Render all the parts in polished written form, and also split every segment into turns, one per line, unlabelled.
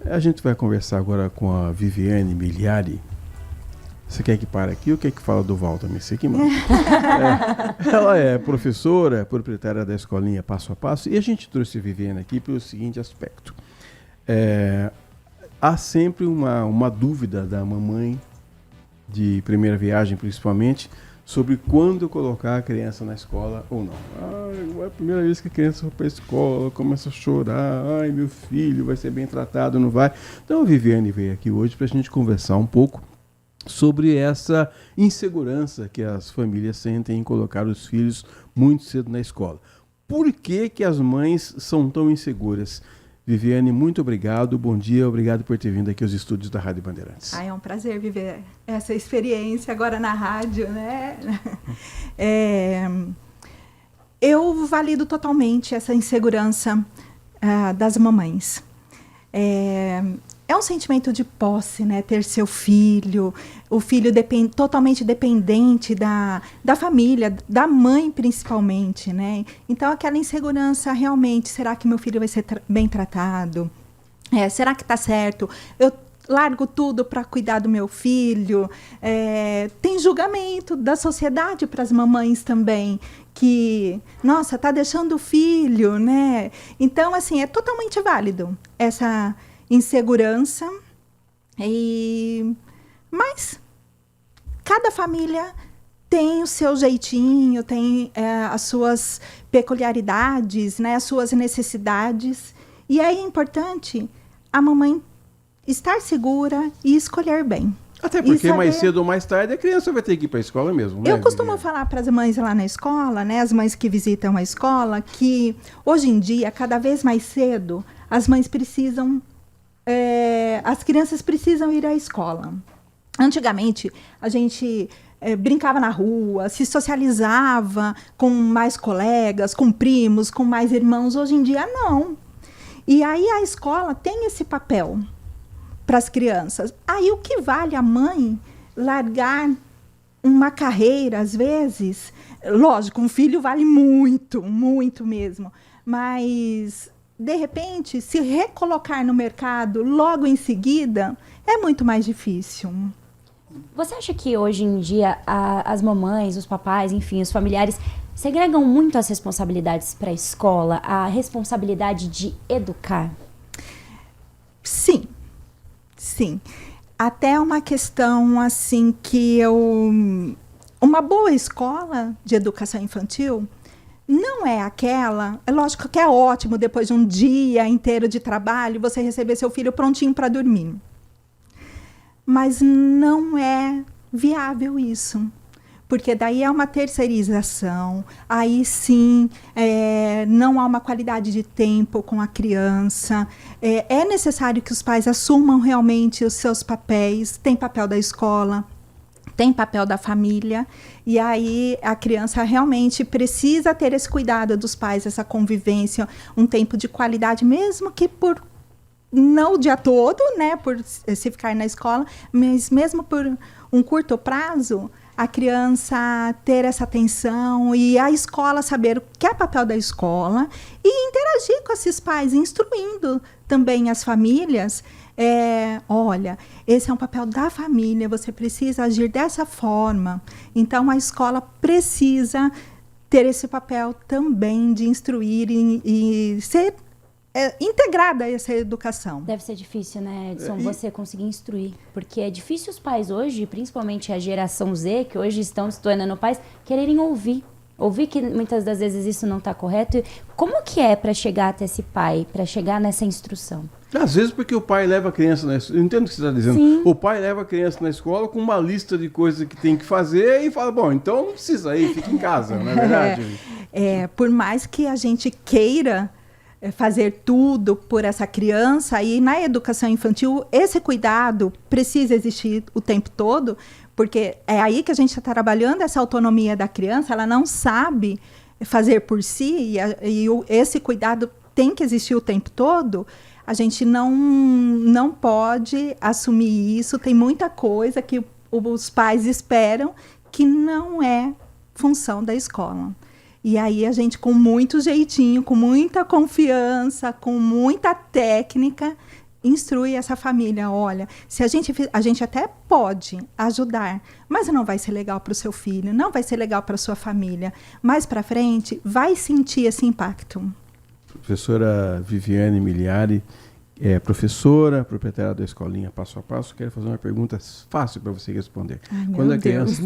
A gente vai conversar agora com a Viviane Miliari. Você quer que pare aqui ou quer que fala do Val também? Você que manda. Ela é professora, proprietária da escolinha Passo a Passo, e a gente trouxe a Viviane aqui pelo seguinte aspecto. Há sempre uma dúvida da mamãe, de primeira viagem principalmente, sobre quando colocar a criança na escola ou não. É a primeira vez que a criança vai para a escola, começa a chorar, ai, meu filho vai ser bem tratado, não vai. Então a Viviane veio aqui hoje para a gente conversar um pouco sobre essa insegurança que as famílias sentem em colocar os filhos muito cedo na escola. Por que que as mães são tão inseguras? Viviane, muito obrigado, bom dia, obrigado por ter vindo aqui aos estúdios da Rádio Bandeirantes.
É um prazer viver essa experiência agora na rádio, né? Eu valido totalmente essa insegurança das mamães. É um sentimento de posse, né? Ter seu filho, o filho totalmente dependente da família, da mãe principalmente, né? Então, aquela insegurança realmente, será que meu filho vai ser bem tratado? Será que está certo? Eu largo tudo para cuidar do meu filho? Tem julgamento da sociedade para as mamães também, que, nossa, está deixando o filho, né? Então, assim, é totalmente válido essa insegurança, mas cada família tem o seu jeitinho, tem as suas peculiaridades, né, as suas necessidades, e é importante a mamãe estar segura e escolher bem.
Até porque mais cedo ou mais tarde a criança vai ter que ir para a escola mesmo, né?
Eu costumo falar para as mães lá na escola, né, as mães que visitam a escola, que hoje em dia, cada vez mais cedo, as mães precisam as crianças precisam ir à escola. Antigamente, a gente brincava na rua, se socializava com mais colegas, com primos, com mais irmãos. Hoje em dia, não. E aí a escola tem esse papel para as crianças. Aí o que vale a mãe largar uma carreira, às vezes? Lógico, um filho vale muito, muito mesmo. Mas de repente, se recolocar no mercado logo em seguida, é muito mais difícil.
Você acha que hoje em dia as mamães, os papais, enfim, os familiares segregam muito as responsabilidades para a escola, a responsabilidade de educar?
Sim, sim. Até uma questão assim que uma boa escola de educação infantil não é aquela, é lógico que é ótimo depois de um dia inteiro de trabalho você receber seu filho prontinho para dormir. Mas não é viável isso, porque daí é uma terceirização, aí sim não há uma qualidade de tempo com a criança. É necessário que os pais assumam realmente os seus papéis, tem papel da escola, tem papel da família, e aí a criança realmente precisa ter esse cuidado dos pais, essa convivência, um tempo de qualidade, mesmo que por não o dia todo, né, por se ficar na escola, mas mesmo por um curto prazo, a criança ter essa atenção e a escola saber o que é papel da escola e interagir com esses pais, instruindo também as famílias. Olha, esse é um papel da família, você precisa agir dessa forma. Então, a escola precisa ter esse papel também de instruir e ser integrada a essa educação.
Deve ser difícil, né, Edson, você conseguir instruir, porque é difícil os pais hoje, principalmente a geração Z, que hoje estão se tornando pais, quererem ouvir que muitas das vezes isso não está correto. Como que é para chegar até esse pai, para chegar nessa instrução?
Às vezes porque o pai leva a criança na escola, eu entendo o que você está dizendo. Sim. O pai leva a criança na escola com uma lista de coisas que tem que fazer e fala, bom, então não precisa ir, fica em casa, não é verdade?
Por mais que a gente queira fazer tudo por essa criança, e na educação infantil esse cuidado precisa existir o tempo todo, porque é aí que a gente está trabalhando essa autonomia da criança, ela não sabe fazer por si, e esse cuidado tem que existir o tempo todo. A gente não pode assumir isso, tem muita coisa que os pais esperam que não é função da escola. E aí a gente, com muito jeitinho, com muita confiança, com muita técnica, instrui essa família, olha, se a gente até pode ajudar, mas não vai ser legal para o seu filho, não vai ser legal para a sua família. Mais para frente, vai sentir esse impacto.
Professora Viviane Miliari, professora, proprietária da escolinha Passo a Passo, quero fazer uma pergunta fácil para você responder.
Ai,
Quando
meu
a criança,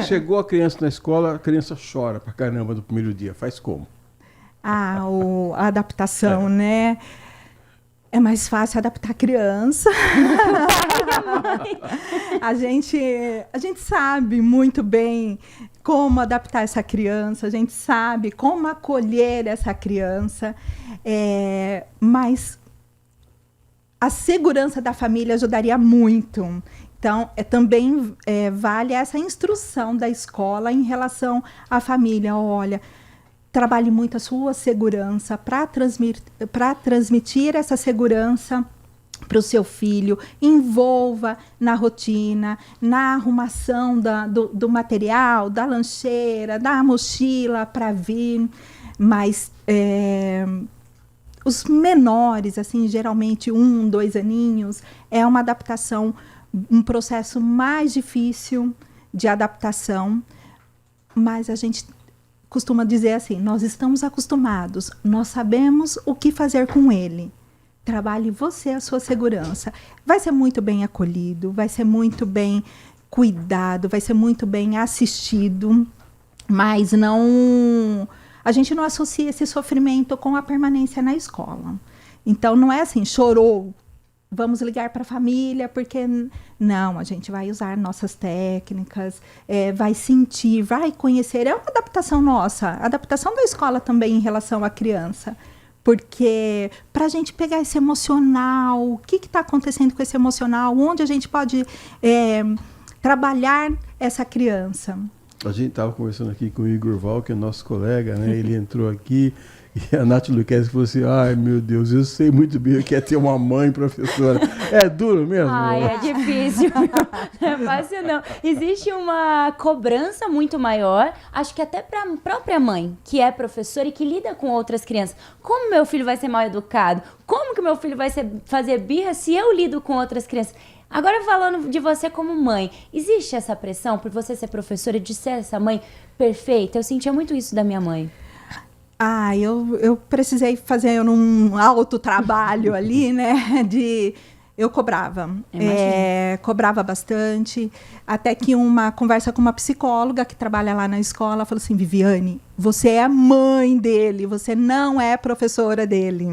chegou a criança na escola, a criança chora pra caramba do primeiro dia, faz como?
A adaptação, né? É mais fácil adaptar a criança. a gente sabe muito bem como adaptar essa criança, a gente sabe como acolher essa criança, mas a segurança da família ajudaria muito. Então, também vale essa instrução da escola em relação à família. Olha, trabalhe muito a sua segurança para transmitir essa segurança para o seu filho, envolva na rotina, na arrumação do material, da lancheira, da mochila para vir, mas os menores, assim, geralmente 1, 2 aninhos, é uma adaptação, um processo mais difícil de adaptação, mas a gente costuma dizer assim, nós estamos acostumados, nós sabemos o que fazer com ele. Trabalhe você a sua segurança. Vai ser muito bem acolhido, vai ser muito bem cuidado, vai ser muito bem assistido, mas a gente não associa esse sofrimento com a permanência na escola. Então, não é assim, chorou, vamos ligar para a família, porque não, a gente vai usar nossas técnicas, vai sentir, vai conhecer. É uma adaptação nossa, adaptação da escola também em relação à criança. Porque para a gente pegar esse emocional, o que está acontecendo com esse emocional, onde a gente pode trabalhar essa criança.
A gente estava conversando aqui com o Igor Val, que é nosso colega, né? Ele entrou aqui e a Nath Luquezzi falou assim, ai meu Deus, eu sei muito bem o que é ter uma mãe professora. É duro mesmo?
Ai, é difícil. Não é fácil não. Existe uma cobrança muito maior, acho que até para a própria mãe, que é professora e que lida com outras crianças. Como meu filho vai ser mal educado? Como que meu filho vai fazer birra se eu lido com outras crianças? Agora, falando de você como mãe, existe essa pressão por você ser professora, de ser essa mãe perfeita? Eu sentia muito isso da minha mãe.
Eu precisei fazer um alto trabalho ali, né? Eu cobrava. Cobrava bastante. Até que uma conversa com uma psicóloga que trabalha lá na escola falou assim, Viviane, você é mãe dele, você não é professora dele.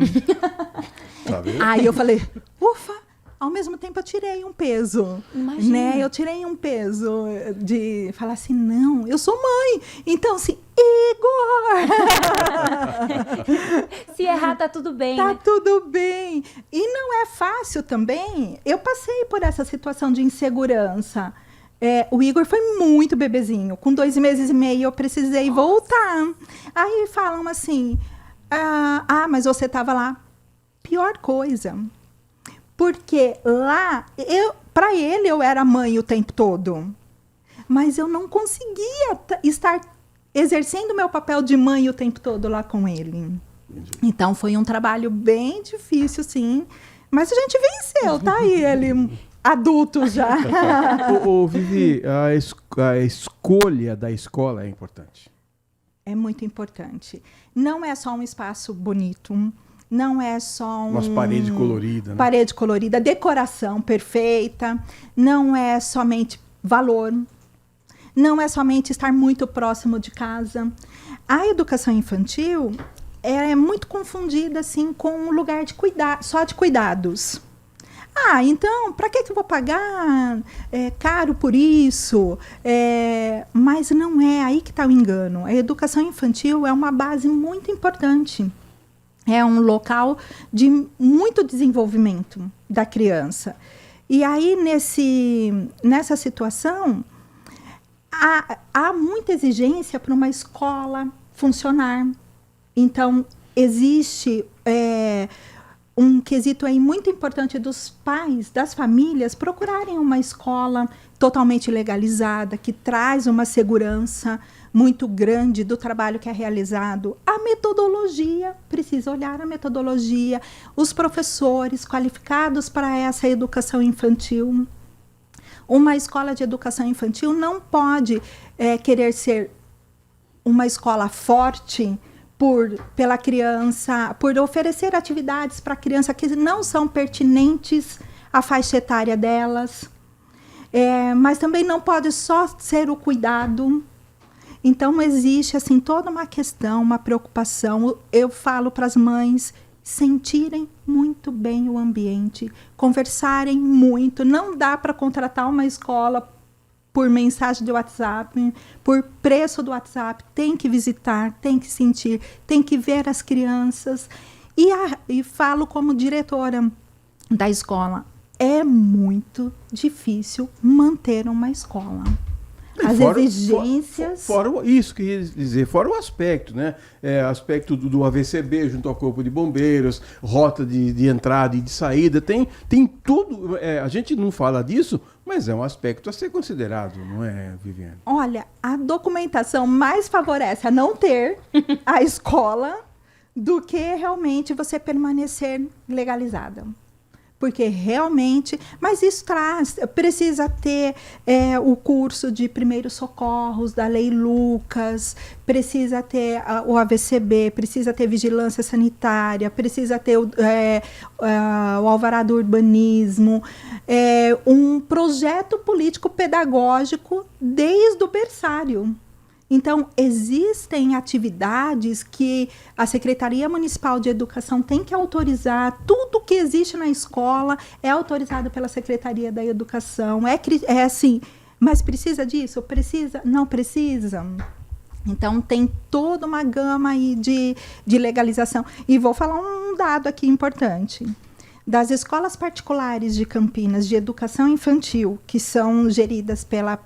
Tá vendo?
Aí eu falei, ufa! Ao mesmo tempo, eu tirei um peso.
Imagina.
Né? Eu tirei um peso de falar assim, não, eu sou mãe. Então, assim, Igor!
Se errar, tá tudo bem,
Tá
né?
tudo bem. E não é fácil também. Eu passei por essa situação de insegurança. O Igor foi muito bebezinho. Com 2 meses e meio, eu precisei voltar. Aí falam assim, mas você estava lá. Pior coisa. Porque lá, para ele, eu era mãe o tempo todo. Mas eu não conseguia estar exercendo meu papel de mãe o tempo todo lá com ele. Então, foi um trabalho bem difícil, sim. Mas a gente venceu, tá aí ele adulto já.
Vivi, a escolha da escola é importante.
É muito importante. Não é só um espaço bonito, não é só
umas paredes coloridas, né?
Parede colorida, decoração perfeita, não é somente valor, não é somente estar muito próximo de casa. A educação infantil é muito confundida assim com um lugar de só de cuidados. Então, para que eu vou pagar caro por isso? Mas não é aí que está o engano. A educação infantil é uma base muito importante. É um local de muito desenvolvimento da criança. E aí, nessa situação, há muita exigência para uma escola funcionar. Então, existe um quesito aí muito importante dos pais, das famílias, procurarem uma escola totalmente legalizada, que traz uma segurança muito grande do trabalho que é realizado. A metodologia, precisa olhar a metodologia, os professores qualificados para essa educação infantil. Uma escola de educação infantil não pode querer ser uma escola forte pela criança, por oferecer atividades para a criança que não são pertinentes à faixa etária delas. Mas também não pode só ser o cuidado. Então, existe assim, toda uma questão, uma preocupação. Eu falo para as mães sentirem muito bem o ambiente, conversarem muito. Não dá para contratar uma escola por mensagem de WhatsApp, por preço do WhatsApp. Tem que visitar, tem que sentir, tem que ver as crianças. E falo como diretora da escola, é muito difícil manter uma escola. As exigências...
Isso que eu ia dizer, fora o aspecto, né? Aspecto do AVCB junto ao Corpo de Bombeiros, rota de entrada e de saída, tem tudo. A gente não fala disso, mas é um aspecto a ser considerado, não é, Viviane?
Olha, a documentação mais favorece a não ter a escola do que realmente você permanecer legalizada. Porque realmente, mas isso precisa ter o curso de primeiros socorros da Lei Lucas, precisa ter o AVCB, precisa ter vigilância sanitária, precisa ter o alvará do urbanismo, um projeto político pedagógico desde o berçário. Então, existem atividades que a Secretaria Municipal de Educação tem que autorizar. Tudo que existe na escola é autorizado pela Secretaria da Educação. É assim, mas precisa disso? Precisa? Não precisa? Então, tem toda uma gama aí de legalização. E vou falar um dado aqui importante. Das escolas particulares de Campinas de educação infantil, que são geridas pela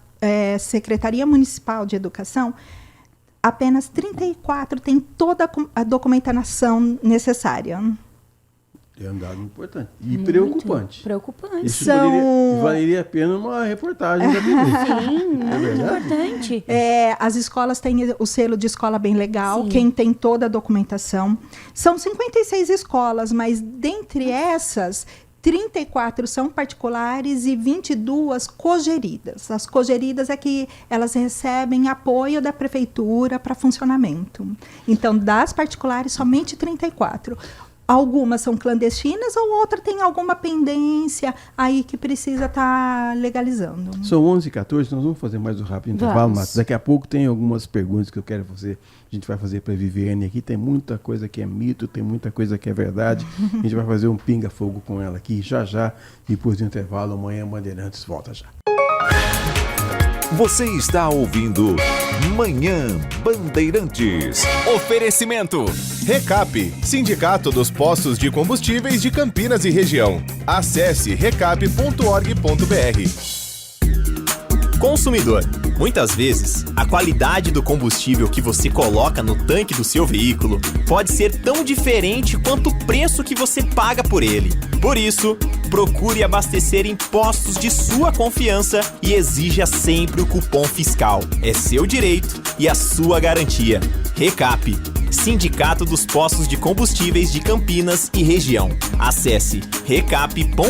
Secretaria Municipal de Educação, apenas 34 têm toda a documentação necessária.
É um dado importante e
muito
preocupante. Isso valeria a pena uma reportagem da
Sim, muito importante.
As escolas têm o selo de escola bem legal, sim. Quem tem toda a documentação. São 56 escolas, mas dentre essas, 34 são particulares e 22 cogeridas. As cogeridas é que elas recebem apoio da prefeitura para funcionamento. Então, das particulares, somente 34. Algumas são clandestinas ou outra tem alguma pendência aí que precisa estar legalizando.
São 11h14, nós vamos fazer mais um rápido intervalo, Matos. Daqui a pouco tem algumas perguntas que eu quero fazer. A gente vai fazer para a Viviane aqui. Tem muita coisa que é mito, tem muita coisa que é verdade. A gente vai fazer um pinga-fogo com ela aqui já. Depois do intervalo, amanhã Bandeirantes volta já.
Você está ouvindo Manhã Bandeirantes.
Oferecimento Recap, Sindicato dos Postos de Combustíveis de Campinas e Região. Acesse recap.org.br. Consumidor. Muitas vezes, a qualidade do combustível que você coloca no tanque do seu veículo pode ser tão diferente quanto o preço que você paga por ele. Por isso, procure abastecer em postos de sua confiança e exija sempre o cupom fiscal. É seu direito e a sua garantia. Recap, Sindicato dos Postos de Combustíveis de Campinas e Região. Acesse recap.org.br.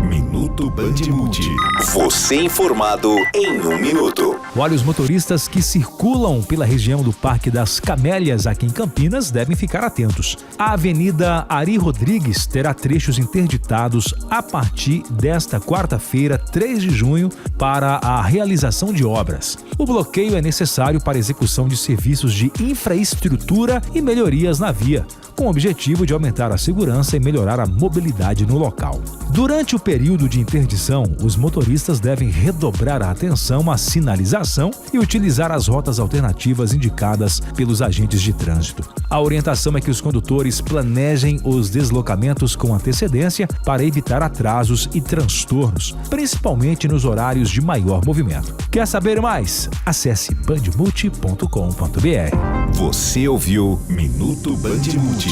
Minuto Bandmuti. Você informado em 1 minuto.
Olha, os motoristas que circulam pela região do Parque das Camélias, aqui em Campinas, devem ficar atentos. A Avenida Ari Rodrigues terá trechos interditados a partir desta quarta-feira, 3 de junho, para a realização de obras. O bloqueio é necessário para a execução de serviços de infraestrutura e melhorias na via, com o objetivo de aumentar a segurança e melhorar a mobilidade no local. Durante o período de interdição, os motoristas devem redobrar a atenção à sinalização e utilizar as rotas alternativas indicadas pelos agentes de trânsito. A orientação é que os condutores planejem os deslocamentos com antecedência para evitar atrasos e transtornos, principalmente nos horários de maior movimento. Quer saber mais? Acesse bandmulti.com.br.
Você ouviu Minuto Bandmuti.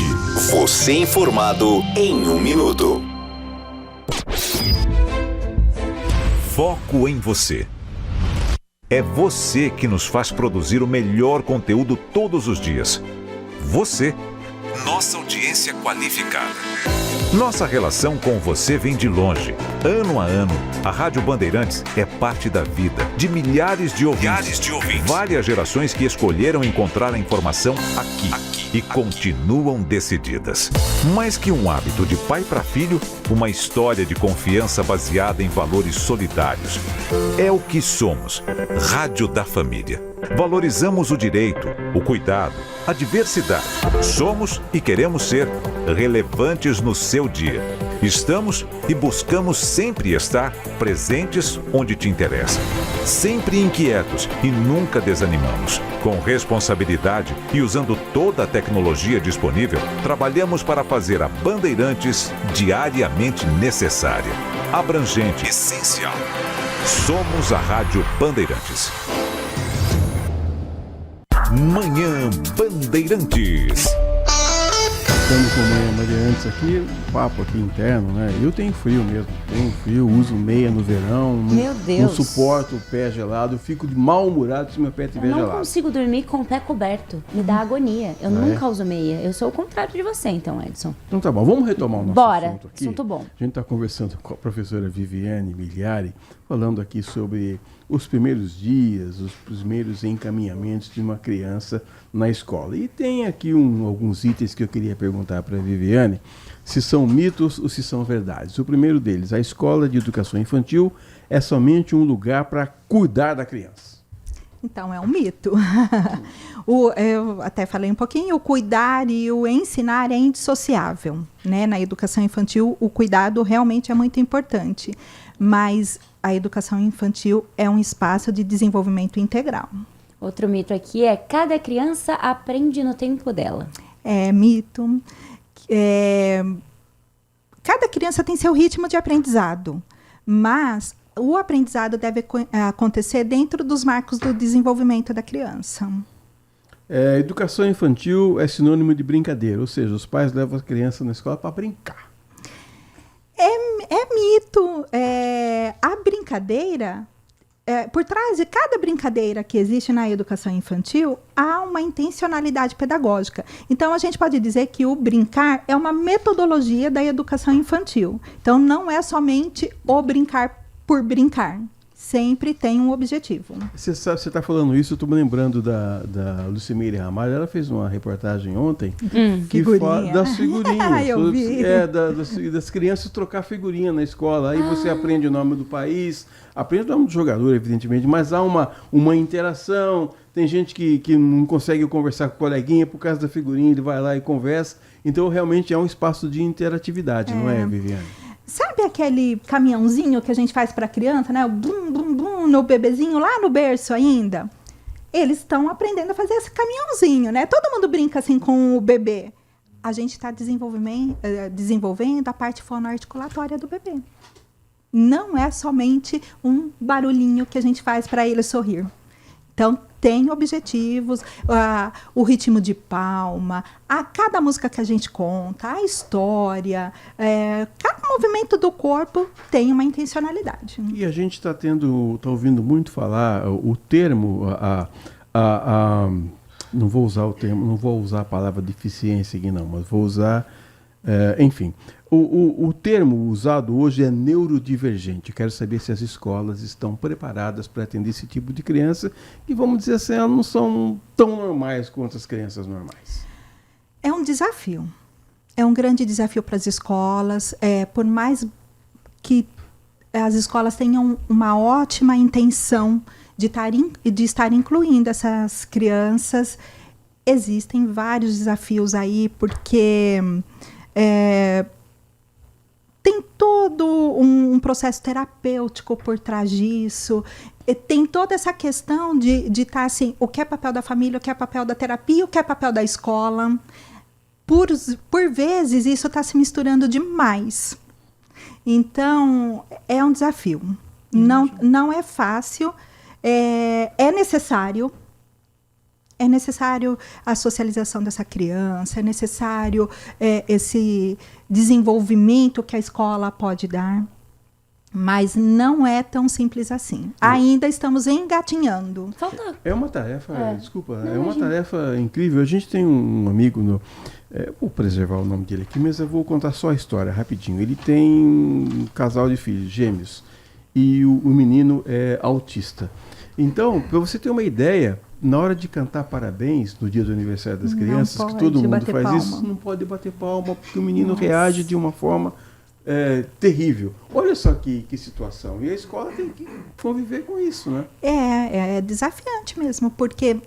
Você informado em 1 minuto. Foco em você.
É você que nos faz produzir o melhor conteúdo todos os dias. Você, nossa audiência qualificada. Nossa relação com você vem de longe. Ano a ano, a Rádio Bandeirantes é parte da vida de milhares de ouvintes. Várias gerações que escolheram encontrar a informação aqui e continuam decididas. Mais que um hábito de pai para filho, uma história de confiança baseada em valores solidários. É o que somos. Rádio da Família. Valorizamos o direito, o cuidado, a diversidade. Somos e queremos ser relevantes no seu dia. Estamos e buscamos sempre estar presentes onde te interessa. Sempre inquietos e nunca desanimamos. Com responsabilidade e usando toda a tecnologia disponível, trabalhamos para fazer a Bandeirantes diariamente necessária, abrangente, essencial. Somos a Rádio Bandeirantes. Manhã Bandeirantes.
Estamos com a Manhã Bandeirantes aqui, papo aqui interno, né? Eu tenho frio mesmo, uso meia no verão,
Meu Deus.
não suporto o pé gelado, eu fico de mal-humorado se meu pé estiver
Eu não
gelado.
consigo dormir com o pé coberto. Me dá agonia. Eu nunca uso meia. Eu sou o contrário de você, então, Edson.
Então tá bom, vamos retomar o nosso
Bora.
assunto aqui.
Assunto bom.
A gente está conversando com a professora Viviane Migliari, falando aqui sobre os primeiros dias, os primeiros encaminhamentos de uma criança na escola. E tem aqui alguns itens que eu queria perguntar para a Viviane, se são mitos ou se são verdades. O primeiro deles, a escola de educação infantil é somente um lugar para cuidar da criança.
Então, é um mito. Eu até falei um pouquinho, o cuidar e o ensinar é indissociável, né? Na educação infantil, o cuidado realmente é muito importante, mas a educação infantil é um espaço de desenvolvimento integral.
Outro mito aqui é: cada criança aprende no tempo dela.
É mito. Cada criança tem seu ritmo de aprendizado, mas o aprendizado deve acontecer dentro dos marcos do desenvolvimento da criança.
Educação infantil é sinônimo de brincadeira, ou seja, os pais levam a criança na escola para brincar.
É mito. A brincadeira, por trás de cada brincadeira que existe na educação infantil, há uma intencionalidade pedagógica. Então, a gente pode dizer que o brincar é uma metodologia da educação infantil. Então, não é somente o brincar por brincar. Sempre tem um objetivo.
Você está falando isso, eu estou me lembrando da Lucimeire Ramalho. Ela fez uma reportagem ontem que fala das figurinhas.
Eu vi.
Das crianças trocar figurinha na escola. Aí você aprende o nome do país, aprende o nome do jogador, evidentemente, mas há uma interação. Tem gente que não consegue conversar com o coleguinha por causa da figurinha, ele vai lá e conversa. Então, realmente é um espaço de interatividade, não é, Viviane?
Sabe aquele caminhãozinho que a gente faz para a criança, né? O blum, blum, blum, no bebezinho lá no berço ainda? Eles estão aprendendo a fazer esse caminhãozinho, né? Todo mundo brinca assim com o bebê. A gente está desenvolvendo a parte fonoarticulatória do bebê. Não é somente um barulhinho que a gente faz para ele sorrir. Então, tem objetivos, o ritmo de palma, a cada música que a gente conta, a história, cada movimento do corpo tem uma intencionalidade.
E a gente está ouvindo muito falar o termo, não vou usar o termo, não vou usar a palavra deficiência aqui não, mas vou usar, enfim. O termo usado hoje é neurodivergente. Eu quero saber se as escolas estão preparadas para atender esse tipo de criança e, vamos dizer assim, elas não são tão normais quanto as crianças normais.
É um desafio. É um grande desafio para as escolas. Por mais que as escolas tenham uma ótima intenção de estar incluindo essas crianças, existem vários desafios aí, porque tem todo um processo terapêutico por trás disso. Tem toda essa questão de estar assim, o que é papel da família, o que é papel da terapia, o que é papel da escola. Por vezes, isso está se misturando demais. Então, é um desafio. Não é fácil. É necessário. É necessário a socialização dessa criança, é necessário esse desenvolvimento que a escola pode dar. Mas não é tão simples assim. Ainda estamos engatinhando.
Falta.
É uma tarefa, desculpa,
Não,
é uma
imagina.
tarefa incrível. A gente tem um amigo, vou preservar o nome dele aqui, mas eu vou contar só a história rapidinho. Ele tem um casal de filhos, gêmeos, e o menino é autista. Então, para você ter uma ideia, na hora de cantar parabéns no dia do aniversário das crianças, que
pode
todo mundo
bater
faz
palma.
isso, não pode bater palma, porque o menino reage de uma forma terrível. Olha só que situação. E a escola tem que conviver com isso, né?
É desafiante mesmo, porque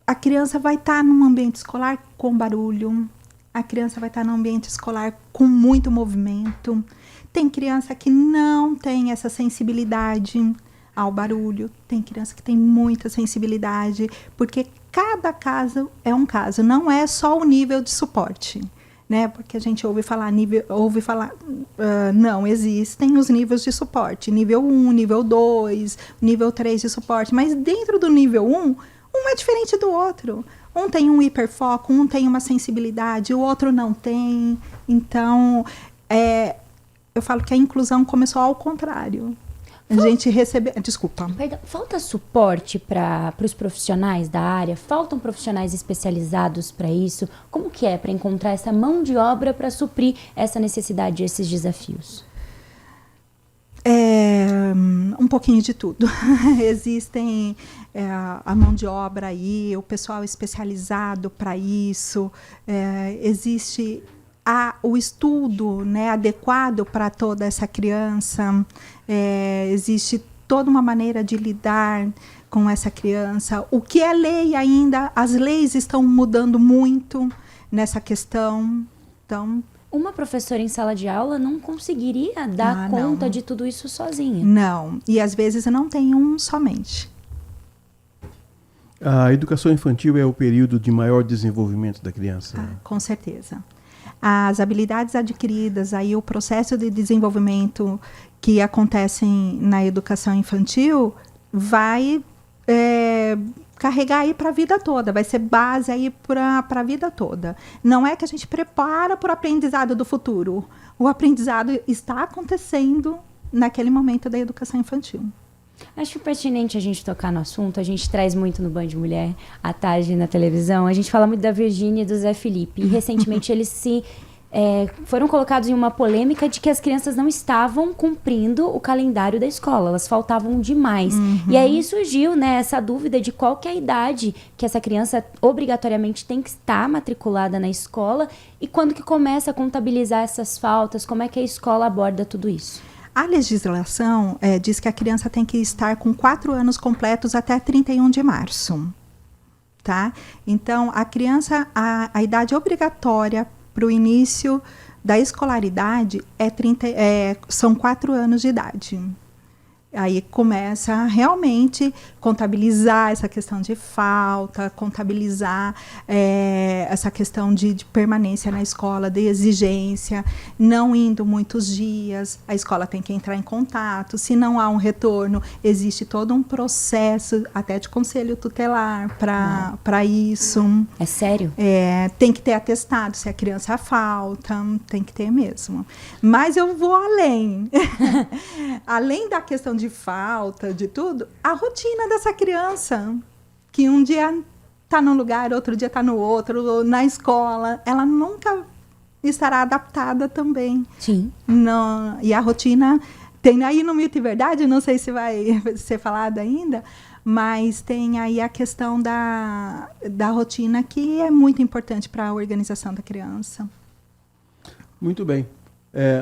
a criança vai estar num ambiente escolar com barulho, a criança vai estar num ambiente escolar com muito movimento. Tem criança que não tem essa sensibilidade ao barulho, tem criança que tem muita sensibilidade, porque cada caso é um caso, não é só o nível de suporte. Né? Porque a gente ouve falar, não, existem os níveis de suporte, nível 1, nível 2, nível 3 de suporte, mas dentro do nível 1, um é diferente do outro. Um tem um hiperfoco, um tem uma sensibilidade, o outro não tem. Então, eu falo que a inclusão começou ao contrário. A gente recebe... Desculpa.
Perdão, falta suporte para os profissionais da área? Faltam profissionais especializados para isso? Como que é para encontrar essa mão de obra para suprir essa necessidade, esses desafios?
Um pouquinho de tudo. Existem a mão de obra aí, o pessoal especializado para isso, existe o estudo, né, adequado para toda essa criança, existe toda uma maneira de lidar com essa criança. O que é lei ainda, as leis estão mudando muito nessa questão. Então,
uma professora em sala de aula não conseguiria dar conta de tudo isso sozinha.
Não, e às vezes não tem um somente.
A educação infantil é o período de maior desenvolvimento da criança.
Com certeza. As habilidades adquiridas, aí o processo de desenvolvimento que acontecem na educação infantil vai carregar aí para a vida toda, vai ser base aí para a vida toda. Não é que a gente prepara para o aprendizado do futuro. O aprendizado está acontecendo naquele momento da educação infantil.
Acho pertinente a gente tocar no assunto. A gente traz muito no Band Mulher, à tarde na televisão. A gente fala muito da Virgínia e do Zé Felipe. E recentemente eles foram colocados em uma polêmica de que as crianças não estavam cumprindo o calendário da escola. Elas faltavam demais. E aí surgiu, né, essa dúvida de qual que é a idade que essa criança obrigatoriamente tem que estar matriculada na escola e quando que começa a contabilizar essas faltas, como é que a escola aborda tudo isso.
A legislação diz que a criança tem que estar com 4 anos completos até 31 de março. Tá? Então, a criança, a idade obrigatória para o início da escolaridade são 4 anos de idade. Aí começa a realmente contabilizar essa questão de falta, contabilizar essa questão de permanência na escola, de exigência, não indo muitos dias, a escola tem que entrar em contato, se não há um retorno, existe todo um processo, até de conselho tutelar para isso.
É sério?
Tem que ter atestado se a criança falta, tem que ter mesmo. Mas eu vou além. Além da questão de falta, de tudo, a rotina dessa criança, que um dia está num lugar, outro dia está no outro, na escola, ela nunca estará adaptada também.
Sim.
E a rotina, tem aí no Mito e Verdade, não sei se vai ser falado ainda, mas tem aí a questão da rotina que é muito importante para a organização da criança.
Muito bem.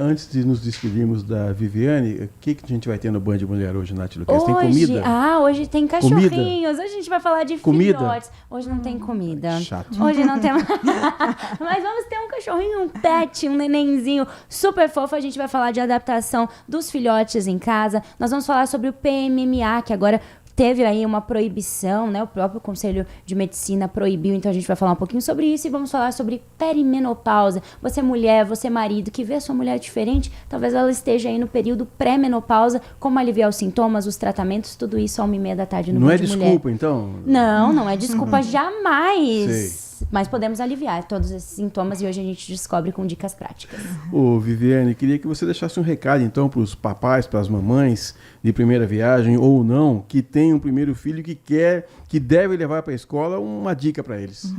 Antes de nos despedirmos da Viviane, o que a gente vai ter no Band Mulher hoje, Nath Lucas? Tem comida?
Hoje tem cachorrinhos. Hoje a gente vai falar de filhotes. Hoje não tem comida.
Chato.
Hoje não tem. Mas vamos ter um cachorrinho, um pet, um nenenzinho super fofo. A gente vai falar de adaptação dos filhotes em casa. Nós vamos falar sobre o PMMA, que agora teve aí uma proibição, né? O próprio Conselho de Medicina proibiu, então a gente vai falar um pouquinho sobre isso e vamos falar sobre perimenopausa. Você mulher, você marido, que vê a sua mulher diferente, talvez ela esteja aí no período pré-menopausa, como aliviar os sintomas, os tratamentos, tudo isso às 1h30 da tarde no Band Mulher.
Não é desculpa, então?
Não é desculpa jamais.
Sei.
mas podemos aliviar todos esses sintomas e hoje a gente descobre com dicas práticas.
Ô, Viviane, queria que você deixasse um recado então para os papais, para as mamães de primeira viagem ou não, que tem um primeiro filho que deve levar para a escola, uma dica para eles.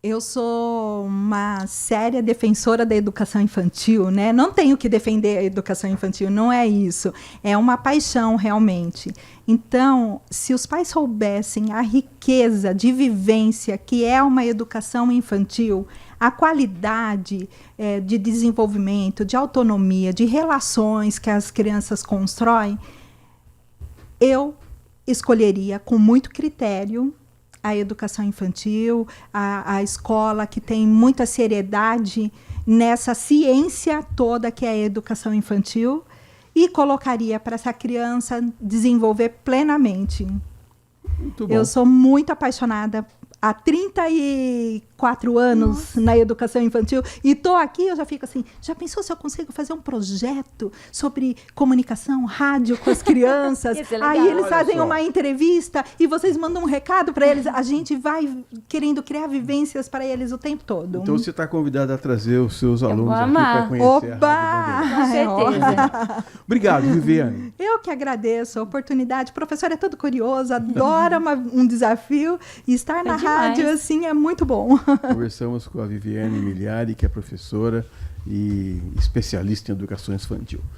Eu sou uma séria defensora da educação infantil, né? Não tenho que defender a educação infantil, não é isso. É uma paixão, realmente. Então, se os pais soubessem a riqueza de vivência que é uma educação infantil, a qualidade de desenvolvimento, de autonomia, de relações que as crianças constroem, eu escolheria com muito critério a educação infantil, a escola que tem muita seriedade nessa ciência toda que é a educação infantil e colocaria para essa criança desenvolver plenamente.
Muito bom.
Eu sou muito apaixonada há 34 anos na educação infantil e estou aqui, eu já fico assim, já pensou se eu consigo fazer um projeto sobre comunicação, rádio com as crianças?
Isso é legal.
Aí eles
Olha
fazem
só.
uma entrevista e vocês mandam um recado para eles, a gente vai querendo criar vivências para eles o tempo todo.
Então você está convidado a trazer os seus alunos
vou
aqui
amar.
para conhecer a Rádio
Oba!
Bandeirantes.
Com certeza.
Obrigado, Viviane.
Eu que agradeço a oportunidade. O professor é todo curioso, adora um desafio e estar na
demais.
rádio assim é muito bom.
Conversamos com a Viviane Miliari, que é professora e especialista em educação infantil.